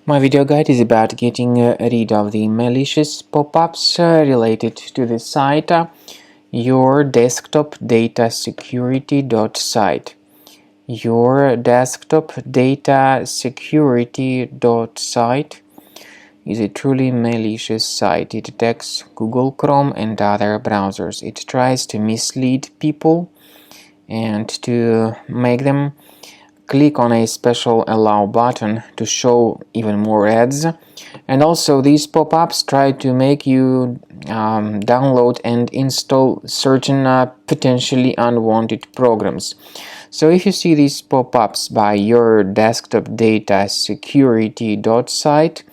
My video guide is about getting rid of the malicious pop-ups related to the site Yourdesktopdatasecurity.site. Yourdesktopdatasecurity.site is a truly malicious site. It attacks Google Chrome and other browsers. It tries to mislead people and to make them click on a special allow button to show even more ads, and also these pop-ups try to make you download and install certain potentially unwanted programs. So if you see these pop-ups by your desktop data security.site,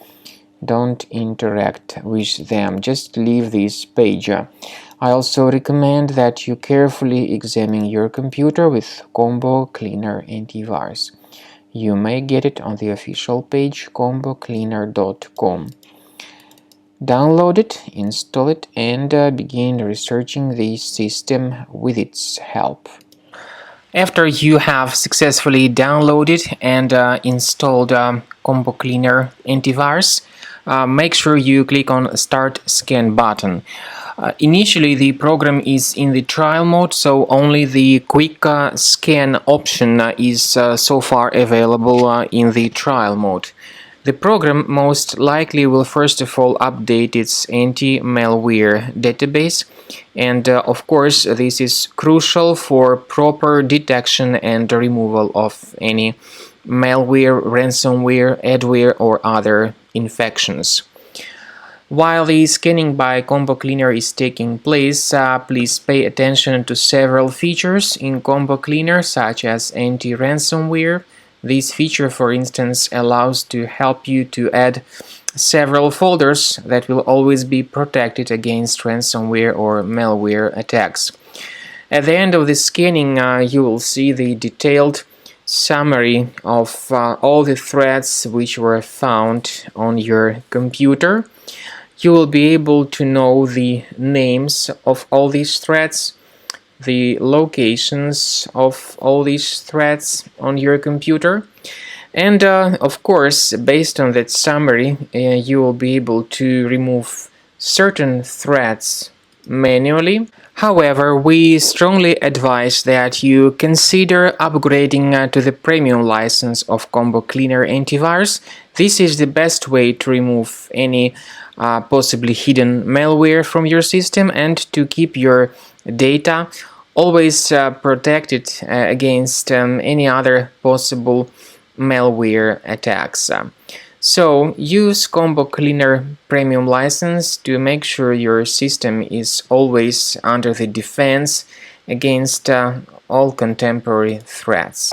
don't interact with them, just leave this page. I also recommend that you carefully examine your computer with Combo Cleaner Antivirus. You may get it on the official page combocleaner.com. Download it, install it, and begin researching the system with its help. After you have successfully downloaded and installed Combo Cleaner Antivirus, make sure you click on Start Scan button. Initially, the program is in the trial mode, so only the quick scan option is so far available in the trial mode. The program most likely will first of all update its anti-malware database, and of course this is crucial for proper detection and removal of any malware, ransomware, adware or other infections. While the scanning by Combo Cleaner is taking place, please pay attention to several features in Combo Cleaner, such as anti-ransomware. This feature, for instance, allows to help you to add several folders that will always be protected against ransomware or malware attacks. At the end of the scanning, you will see the detailed summary of all the threats which were found on your computer. You will be able to know the names of all these threats, the locations of all these threats on your computer, and of course, based on that summary, you will be able to remove certain threats manually. However, we strongly advise that you consider upgrading to the premium license of Combo Cleaner Antivirus. This is the best way to remove any possibly hidden malware from your system and to keep your data always protected against any other possible malware attacks. So use Combo Cleaner Premium license to make sure your system is always under the defense against all contemporary threats.